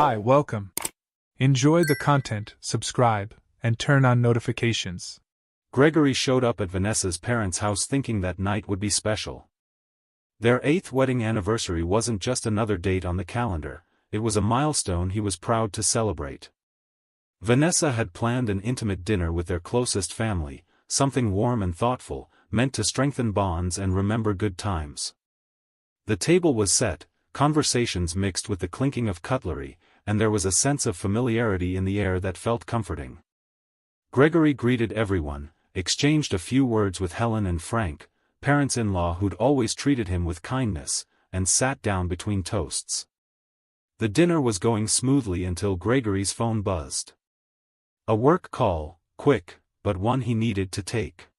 Hi, welcome. Enjoy the content, subscribe, and turn on notifications. Gregory showed up at Vanessa's parents' house thinking that night would be special. Their 8th wedding anniversary wasn't just another date on the calendar, it was a milestone he was proud to celebrate. Vanessa had planned an intimate dinner with their closest family, something warm and thoughtful, meant to strengthen bonds and remember good times. The table was set, conversations mixed with the clinking of cutlery, and there was a sense of familiarity in the air that felt comforting. Gregory greeted everyone, exchanged a few words with Helen and Frank, parents-in-law who'd always treated him with kindness, and sat down between toasts. The dinner was going smoothly until Gregory's phone buzzed. A work call, quick, but one he needed to take.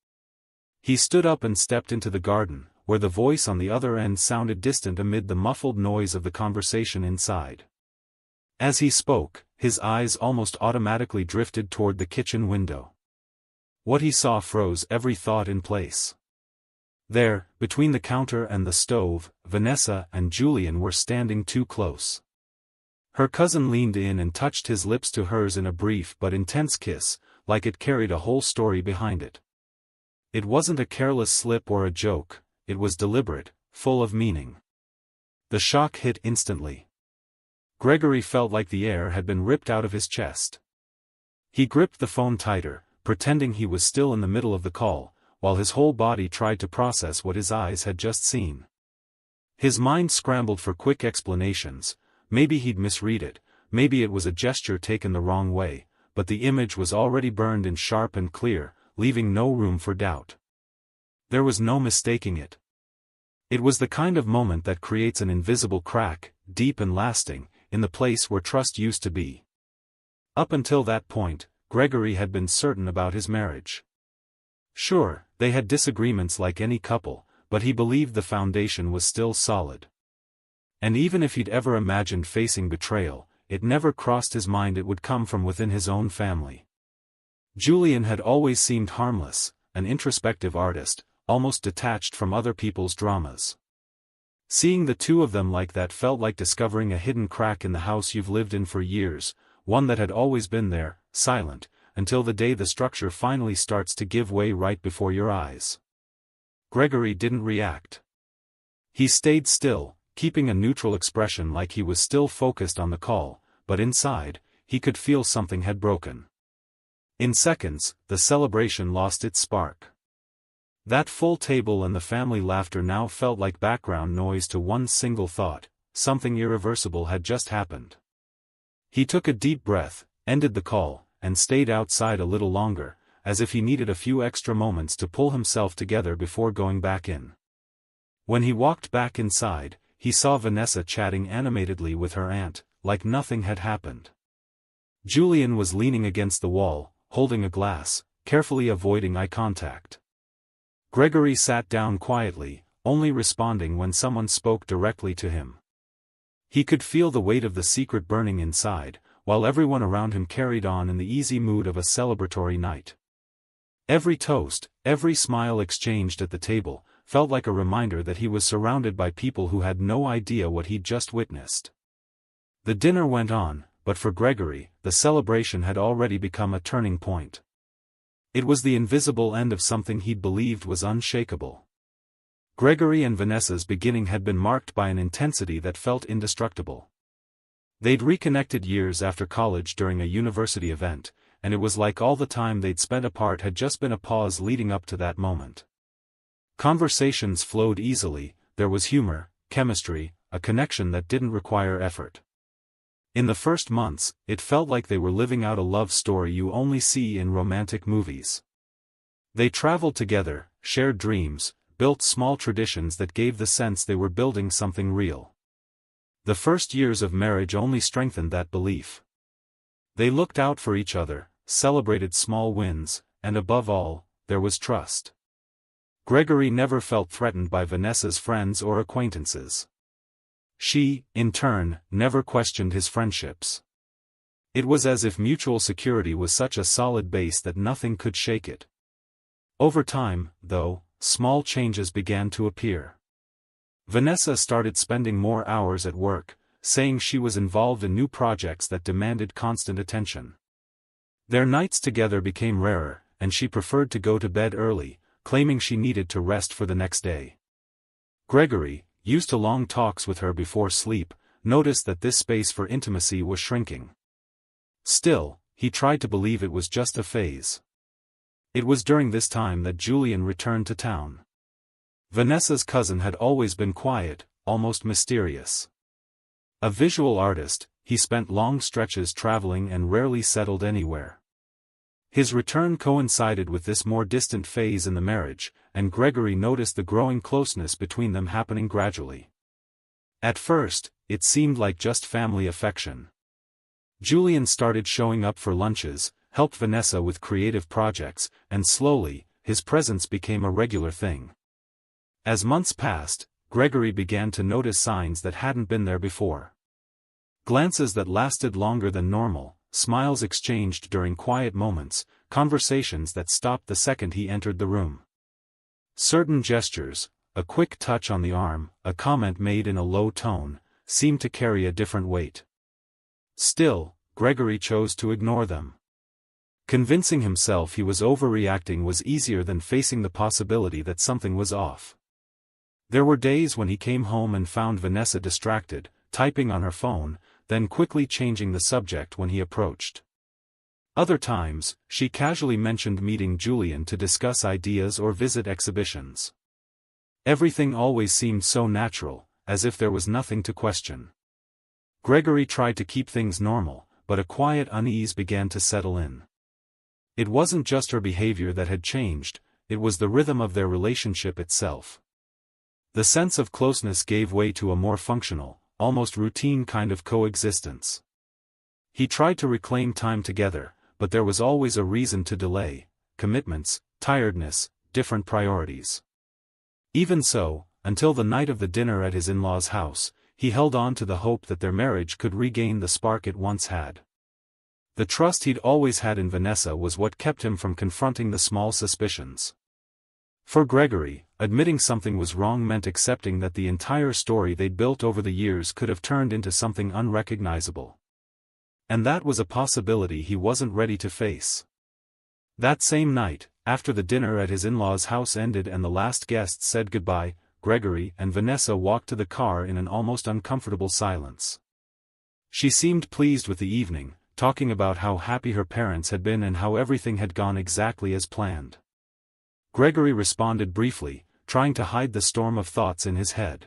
He stood up and stepped into the garden, where the voice on the other end sounded distant amid the muffled noise of the conversation inside. As he spoke, his eyes almost automatically drifted toward the kitchen window. What he saw froze every thought in place. There, between the counter and the stove, Vanessa and Julian were standing too close. Her cousin leaned in and touched his lips to hers in a brief but intense kiss, like it carried a whole story behind it. It wasn't a careless slip or a joke, it was deliberate, full of meaning. The shock hit instantly. Gregory felt like the air had been ripped out of his chest. He gripped the phone tighter, pretending he was still in the middle of the call, while his whole body tried to process what his eyes had just seen. His mind scrambled for quick explanations. Maybe he'd misread it, maybe it was a gesture taken the wrong way, but the image was already burned in sharp and clear, leaving no room for doubt. There was no mistaking it. It was the kind of moment that creates an invisible crack, deep and lasting, in the place where trust used to be. Up until that point, Gregory had been certain about his marriage. Sure, they had disagreements like any couple, but he believed the foundation was still solid. And even if he'd ever imagined facing betrayal, it never crossed his mind it would come from within his own family. Julian had always seemed harmless, an introspective artist, almost detached from other people's dramas. Seeing the two of them like that felt like discovering a hidden crack in the house you've lived in for years, one that had always been there, silent, until the day the structure finally starts to give way right before your eyes. Gregory didn't react. He stayed still, keeping a neutral expression like he was still focused on the call, but inside, he could feel something had broken. In seconds, the celebration lost its spark. That full table and the family laughter now felt like background noise to one single thought: something irreversible had just happened. He took a deep breath, ended the call, and stayed outside a little longer, as if he needed a few extra moments to pull himself together before going back in. When he walked back inside, he saw Vanessa chatting animatedly with her aunt, like nothing had happened. Julian was leaning against the wall, holding a glass, carefully avoiding eye contact. Gregory sat down quietly, only responding when someone spoke directly to him. He could feel the weight of the secret burning inside, while everyone around him carried on in the easy mood of a celebratory night. Every toast, every smile exchanged at the table, felt like a reminder that he was surrounded by people who had no idea what he'd just witnessed. The dinner went on, but for Gregory, the celebration had already become a turning point. It was the invisible end of something he'd believed was unshakable. Gregory and Vanessa's beginning had been marked by an intensity that felt indestructible. They'd reconnected years after college during a university event, and it was like all the time they'd spent apart had just been a pause leading up to that moment. Conversations flowed easily, there was humor, chemistry, a connection that didn't require effort. In the first months, it felt like they were living out a love story you only see in romantic movies. They traveled together, shared dreams, built small traditions that gave the sense they were building something real. The first years of marriage only strengthened that belief. They looked out for each other, celebrated small wins, and above all, there was trust. Gregory never felt threatened by Vanessa's friends or acquaintances. She, in turn, never questioned his friendships. It was as if mutual security was such a solid base that nothing could shake it. Over time, though, small changes began to appear. Vanessa started spending more hours at work, saying she was involved in new projects that demanded constant attention. Their nights together became rarer, and she preferred to go to bed early, claiming she needed to rest for the next day. Gregory, used to long talks with her before sleep, noticed that this space for intimacy was shrinking. Still, he tried to believe it was just a phase. It was during this time that Julian returned to town. Vanessa's cousin had always been quiet, almost mysterious. A visual artist, he spent long stretches traveling and rarely settled anywhere. His return coincided with this more distant phase in the marriage, and Gregory noticed the growing closeness between them happening gradually. At first, it seemed like just family affection. Julian started showing up for lunches, helped Vanessa with creative projects, and slowly, his presence became a regular thing. As months passed, Gregory began to notice signs that hadn't been there before. Glances that lasted longer than normal, smiles exchanged during quiet moments, conversations that stopped the second he entered the room. Certain gestures, a quick touch on the arm, a comment made in a low tone, seemed to carry a different weight. Still, Gregory chose to ignore them. Convincing himself he was overreacting was easier than facing the possibility that something was off. There were days when he came home and found Vanessa distracted, typing on her phone, then quickly changing the subject when he approached. Other times, she casually mentioned meeting Julian to discuss ideas or visit exhibitions. Everything always seemed so natural, as if there was nothing to question. Gregory tried to keep things normal, but a quiet unease began to settle in. It wasn't just her behavior that had changed, it was the rhythm of their relationship itself. The sense of closeness gave way to a more functional, almost routine kind of coexistence. He tried to reclaim time together, but there was always a reason to delay: commitments, tiredness, different priorities. Even so, until the night of the dinner at his in-laws' house, he held on to the hope that their marriage could regain the spark it once had. The trust he'd always had in Vanessa was what kept him from confronting the small suspicions. For Gregory, admitting something was wrong meant accepting that the entire story they'd built over the years could have turned into something unrecognizable. And that was a possibility he wasn't ready to face. That same night, after the dinner at his in-laws' house ended and the last guests said goodbye, Gregory and Vanessa walked to the car in an almost uncomfortable silence. She seemed pleased with the evening, talking about how happy her parents had been and how everything had gone exactly as planned. Gregory responded briefly, trying to hide the storm of thoughts in his head.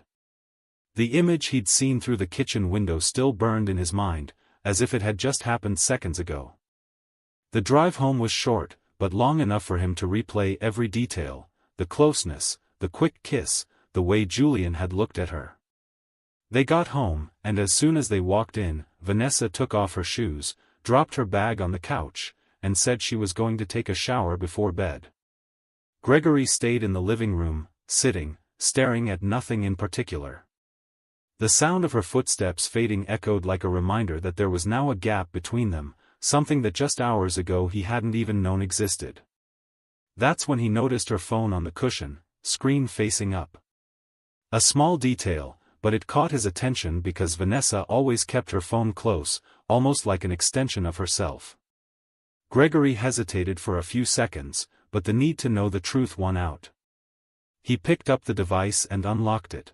The image he'd seen through the kitchen window still burned in his mind, as if it had just happened seconds ago. The drive home was short, but long enough for him to replay every detail: the closeness, the quick kiss, the way Julian had looked at her. They got home, and as soon as they walked in, Vanessa took off her shoes, dropped her bag on the couch, and said she was going to take a shower before bed. Gregory stayed in the living room, sitting, staring at nothing in particular. The sound of her footsteps fading echoed like a reminder that there was now a gap between them, something that just hours ago he hadn't even known existed. That's when he noticed her phone on the cushion, screen facing up. A small detail, but it caught his attention because Vanessa always kept her phone close, almost like an extension of herself. Gregory hesitated for a few seconds, but the need to know the truth won out. He picked up the device and unlocked it.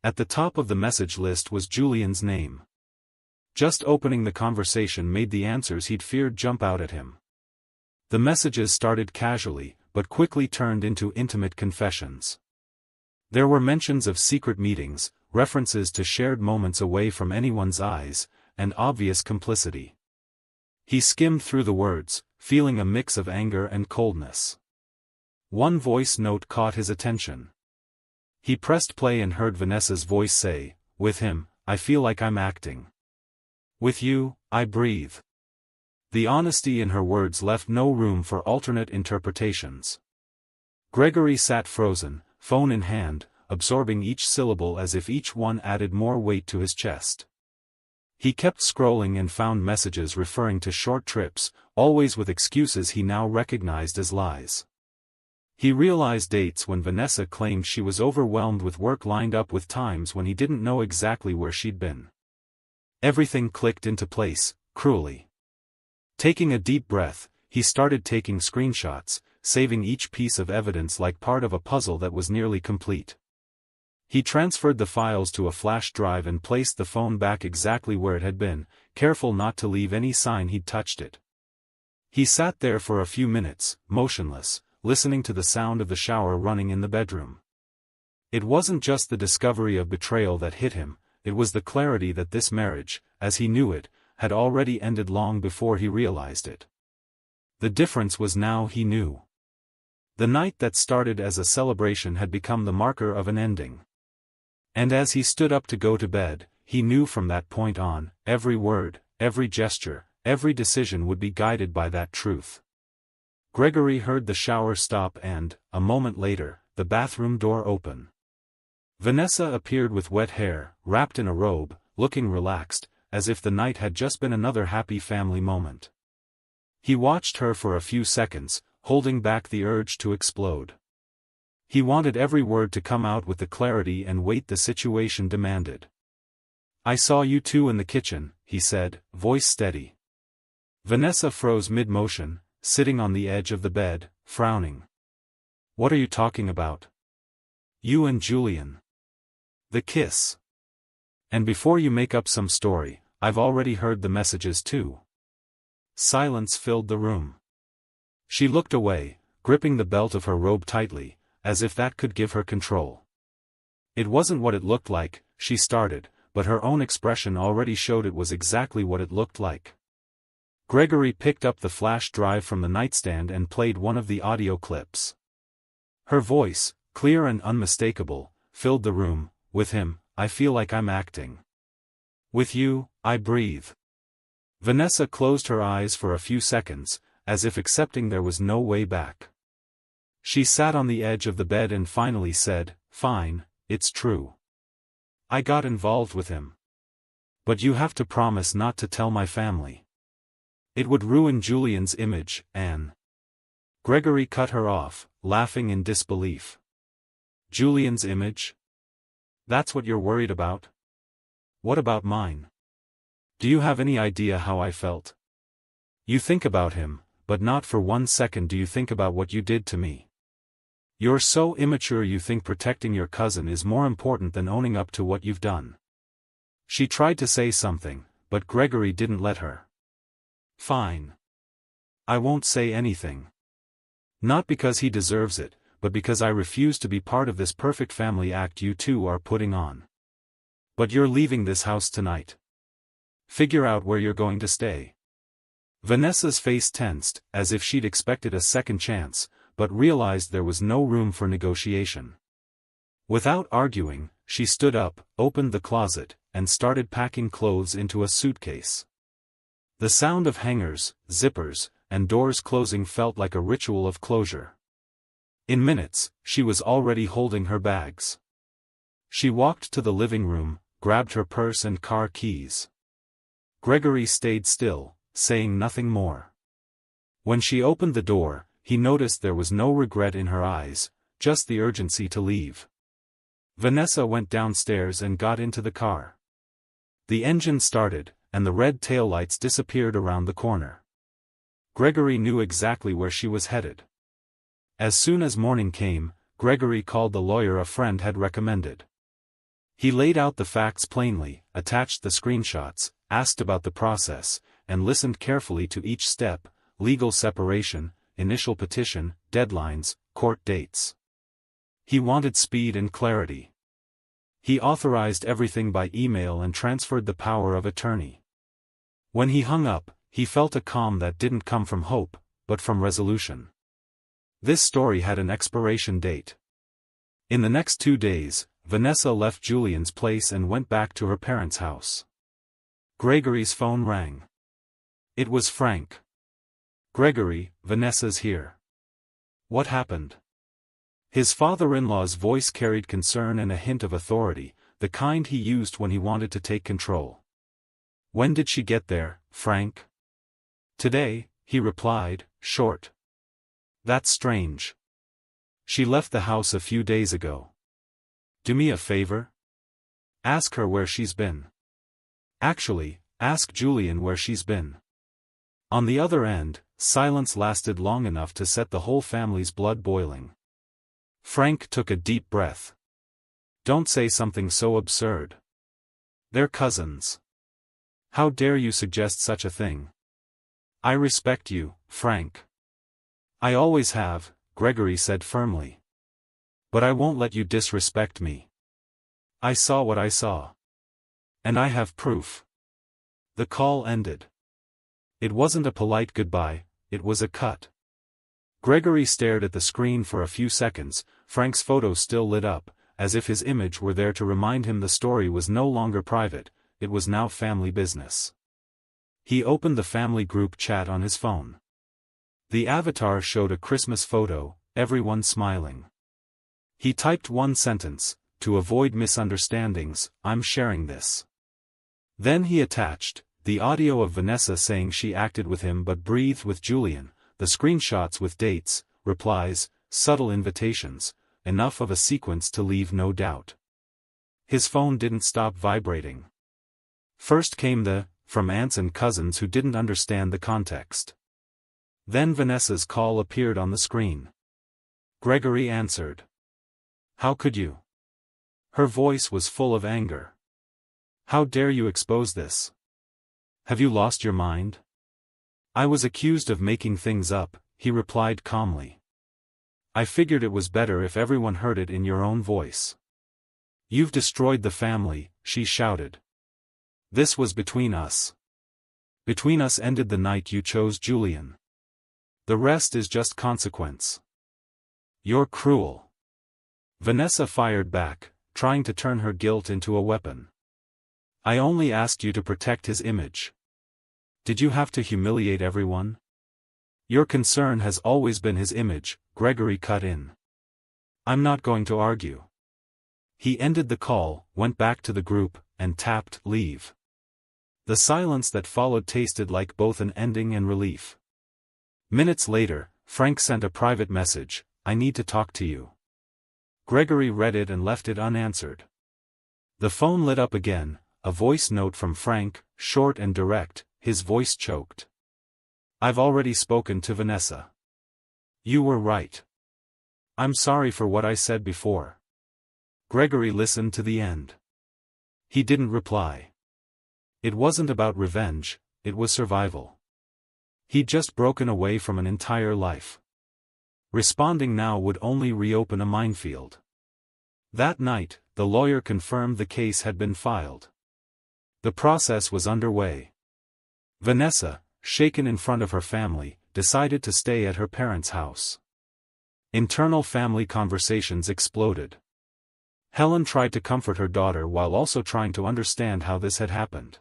At the top of the message list was Julian's name. Just opening the conversation made the answers he'd feared jump out at him. The messages started casually, but quickly turned into intimate confessions. There were mentions of secret meetings, references to shared moments away from anyone's eyes, and obvious complicity. He skimmed through the words, feeling a mix of anger and coldness. One voice note caught his attention. He pressed play and heard Vanessa's voice say, "With him, I feel like I'm acting. With you, I breathe." The honesty in her words left no room for alternate interpretations. Gregory sat frozen, phone in hand, absorbing each syllable as if each one added more weight to his chest. He kept scrolling and found messages referring to short trips, always with excuses he now recognized as lies. He realized dates when Vanessa claimed she was overwhelmed with work lined up with times when he didn't know exactly where she'd been. Everything clicked into place, cruelly. Taking a deep breath, he started taking screenshots, saving each piece of evidence like part of a puzzle that was nearly complete. He transferred the files to a flash drive and placed the phone back exactly where it had been, careful not to leave any sign he'd touched it. He sat there for a few minutes, motionless, listening to the sound of the shower running in the bedroom. It wasn't just the discovery of betrayal that hit him, it was the clarity that this marriage, as he knew it, had already ended long before he realized it. The difference was now he knew. The night that started as a celebration had become the marker of an ending. And as he stood up to go to bed, he knew from that point on, every word, every gesture, every decision would be guided by that truth. Gregory heard the shower stop and, a moment later, the bathroom door open. Vanessa appeared with wet hair, wrapped in a robe, looking relaxed, as if the night had just been another happy family moment. He watched her for a few seconds, holding back the urge to explode. He wanted every word to come out with the clarity and weight the situation demanded. "I saw you two in the kitchen," he said, voice steady. Vanessa froze mid-motion, sitting on the edge of the bed, frowning. "What are you talking about?" "You and Julian. The kiss. And before you make up some story, I've already heard the messages too." Silence filled the room. She looked away, gripping the belt of her robe tightly, as if that could give her control. "It wasn't what it looked like," she started, but her own expression already showed it was exactly what it looked like. Gregory picked up the flash drive from the nightstand and played one of the audio clips. Her voice, clear and unmistakable, filled the room. "With him, I feel like I'm acting. With you, I breathe." Vanessa closed her eyes for a few seconds, as if accepting there was no way back. She sat on the edge of the bed and finally said, "Fine, it's true. I got involved with him. But you have to promise not to tell my family. It would ruin Julian's image, Anne." Gregory cut her off, laughing in disbelief. "Julian's image? That's what you're worried about? What about mine? Do you have any idea how I felt? You think about him, but not for 1 second do you think about what you did to me. You're so immature you think protecting your cousin is more important than owning up to what you've done." She tried to say something, but Gregory didn't let her. "Fine. I won't say anything. Not because he deserves it, but because I refuse to be part of this perfect family act you two are putting on. But you're leaving this house tonight. Figure out where you're going to stay." Vanessa's face tensed, as if she'd expected a second chance, but realized there was no room for negotiation. Without arguing, she stood up, opened the closet, and started packing clothes into a suitcase. The sound of hangers, zippers, and doors closing felt like a ritual of closure. In minutes, she was already holding her bags. She walked to the living room, grabbed her purse and car keys. Gregory stayed still, saying nothing more. When she opened the door, he noticed there was no regret in her eyes, just the urgency to leave. Vanessa went downstairs and got into the car. The engine started, and the red taillights disappeared around the corner. Gregory knew exactly where she was headed. As soon as morning came, Gregory called the lawyer a friend had recommended. He laid out the facts plainly, attached the screenshots, asked about the process, and listened carefully to each step: legal separation, initial petition, deadlines, court dates. He wanted speed and clarity. He authorized everything by email and transferred the power of attorney. When he hung up, he felt a calm that didn't come from hope, but from resolution. This story had an expiration date. In the next 2 days, Vanessa left Julian's place and went back to her parents' house. Gregory's phone rang. It was Frank. "Gregory, Vanessa's here." "What happened?" His father-in-law's voice carried concern and a hint of authority, the kind he used when he wanted to take control. "When did she get there, Frank?" "Today," he replied, short. "That's strange. She left the house a few days ago." "Do me a favor? Ask her where she's been." Actually, ask Julian where she's been. On the other end, silence lasted long enough to set the whole family's blood boiling. Frank took a deep breath. Don't say something so absurd. They're cousins. How dare you suggest such a thing? I respect you, Frank. I always have, Gregory said firmly. But I won't let you disrespect me. I saw what I saw. And I have proof. The call ended. It wasn't a polite goodbye, it was a cut. Gregory stared at the screen for a few seconds, Frank's photo still lit up, as if his image were there to remind him the story was no longer private, it was now family business. He opened the family group chat on his phone. The avatar showed a Christmas photo, everyone smiling. He typed one sentence, to avoid misunderstandings, I'm sharing this. Then he attached, the audio of Vanessa saying she acted with him but breathed with Julian, the screenshots with dates, replies, subtle invitations, enough of a sequence to leave no doubt. His phone didn't stop vibrating. First came the, from aunts and cousins who didn't understand the context. Then Vanessa's call appeared on the screen. Gregory answered. How could you? Her voice was full of anger. How dare you expose this? Have you lost your mind? I was accused of making things up, he replied calmly. I figured it was better if everyone heard it in your own voice. You've destroyed the family, she shouted. This was between us. Between us ended the night you chose Julian. The rest is just consequence. You're cruel. Vanessa fired back, trying to turn her guilt into a weapon. I only asked you to protect his image. Did you have to humiliate everyone? Your concern has always been his image, Gregory cut in. I'm not going to argue. He ended the call, went back to the group, and tapped leave. The silence that followed tasted like both an ending and relief. Minutes later, Frank sent a private message, I need to talk to you. Gregory read it and left it unanswered. The phone lit up again, a voice note from Frank, short and direct, his voice choked. I've already spoken to Vanessa. You were right. I'm sorry for what I said before. Gregory listened to the end. He didn't reply. It wasn't about revenge, it was survival. He'd just broken away from an entire life. Responding now would only reopen a minefield. That night, the lawyer confirmed the case had been filed. The process was underway. Vanessa, shaken in front of her family, decided to stay at her parents' house. Internal family conversations exploded. Helen tried to comfort her daughter while also trying to understand how this had happened.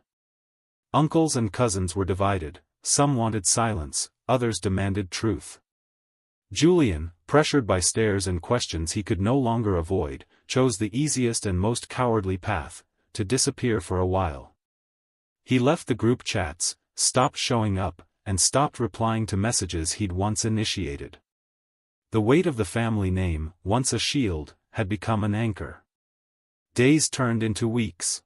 Uncles and cousins were divided, some wanted silence, others demanded truth. Julian, pressured by stares and questions he could no longer avoid, chose the easiest and most cowardly path, to disappear for a while. He left the group chats, stopped showing up, and stopped replying to messages he'd once initiated. The weight of the family name, once a shield, had become an anchor. Days turned into weeks.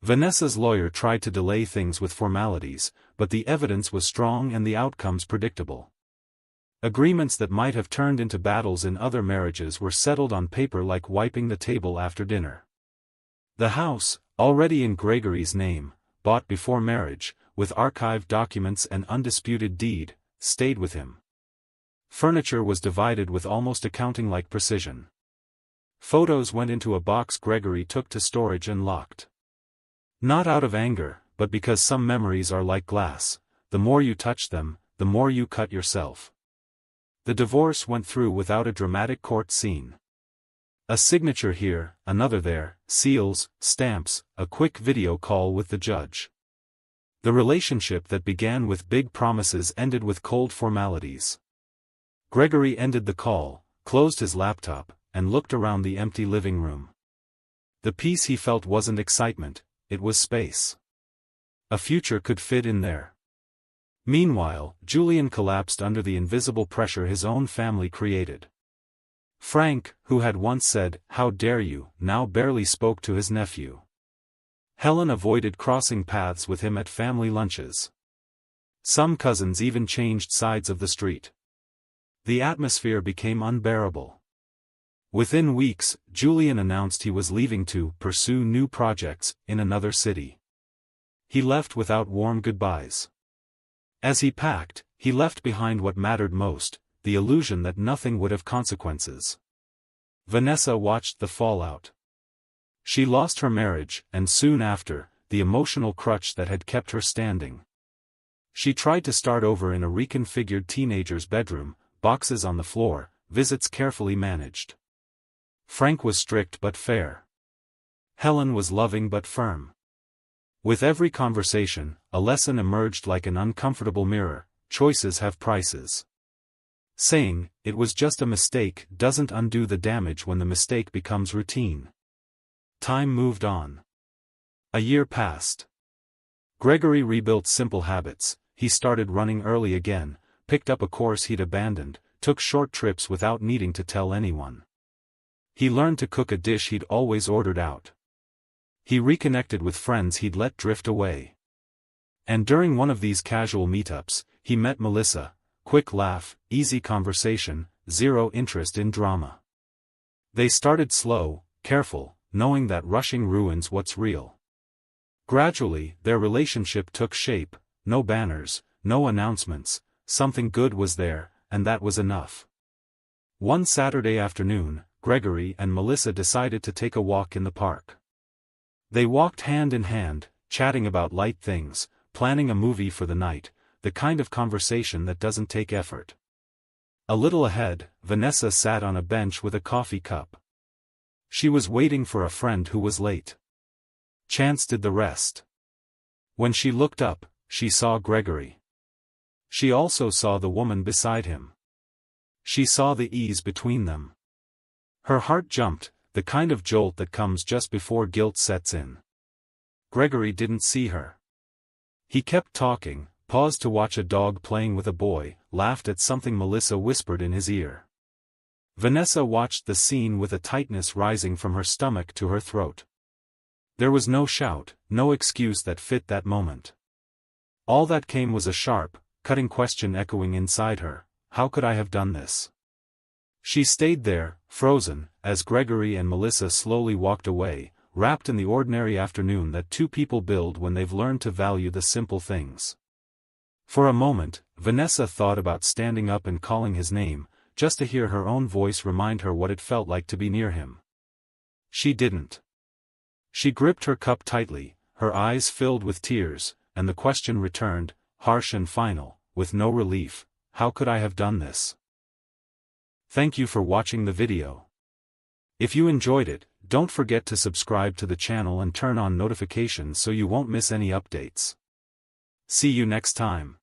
Vanessa's lawyer tried to delay things with formalities, but the evidence was strong and the outcomes predictable. Agreements that might have turned into battles in other marriages were settled on paper like wiping the table after dinner. The house, already in Gregory's name, bought before marriage, with archived documents and undisputed deed, stayed with him. Furniture was divided with almost accounting-like precision. Photos went into a box Gregory took to storage and locked. Not out of anger, but because some memories are like glass, the more you touch them, the more you cut yourself. The divorce went through without a dramatic court scene. A signature here, another there, seals, stamps, a quick video call with the judge. The relationship that began with big promises ended with cold formalities. Gregory ended the call, closed his laptop, and looked around the empty living room. The peace he felt wasn't excitement, it was space. A future could fit in there. Meanwhile, Julian collapsed under the invisible pressure his own family created. Frank, who had once said, "How dare you," now barely spoke to his nephew. Helen avoided crossing paths with him at family lunches. Some cousins even changed sides of the street. The atmosphere became unbearable. Within weeks, Julian announced he was leaving to pursue new projects in another city. He left without warm goodbyes. As he packed, he left behind what mattered most, the illusion that nothing would have consequences. Vanessa watched the fallout. She lost her marriage, and soon after, the emotional crutch that had kept her standing. She tried to start over in a reconfigured teenager's bedroom, boxes on the floor, visits carefully managed. Frank was strict but fair. Helen was loving but firm. With every conversation, a lesson emerged like an uncomfortable mirror: choices have prices. Saying, "It was just a mistake," doesn't undo the damage when the mistake becomes routine. Time moved on. A year passed. Gregory rebuilt simple habits. He started running early again, picked up a course he'd abandoned, took short trips without needing to tell anyone. He learned to cook a dish he'd always ordered out. He reconnected with friends he'd let drift away. And during one of these casual meetups, he met Melissa. Quick laugh, easy conversation, zero interest in drama. They started slow, careful, knowing that rushing ruins what's real. Gradually, their relationship took shape: no banners, no announcements, something good was there, and that was enough. One Saturday afternoon, Gregory and Melissa decided to take a walk in the park. They walked hand in hand, chatting about light things, planning a movie for the night, the kind of conversation that doesn't take effort. A little ahead, Vanessa sat on a bench with a coffee cup. She was waiting for a friend who was late. Chance did the rest. When she looked up, she saw Gregory. She also saw the woman beside him. She saw the ease between them. Her heart jumped, the kind of jolt that comes just before guilt sets in. Gregory didn't see her. He kept talking, paused to watch a dog playing with a boy, laughed at something Melissa whispered in his ear. Vanessa watched the scene with a tightness rising from her stomach to her throat. There was no shout, no excuse that fit that moment. All that came was a sharp, cutting question echoing inside her: how could I have done this? She stayed there, frozen, as Gregory and Melissa slowly walked away, wrapped in the ordinary afternoon that two people build when they've learned to value the simple things. For a moment, Vanessa thought about standing up and calling his name, just to hear her own voice remind her what it felt like to be near him. She didn't. She gripped her cup tightly, her eyes filled with tears, and the question returned, harsh and final, with no relief: how could I have done this? Thank you for watching the video. If you enjoyed it, don't forget to subscribe to the channel and turn on notifications so you won't miss any updates. See you next time.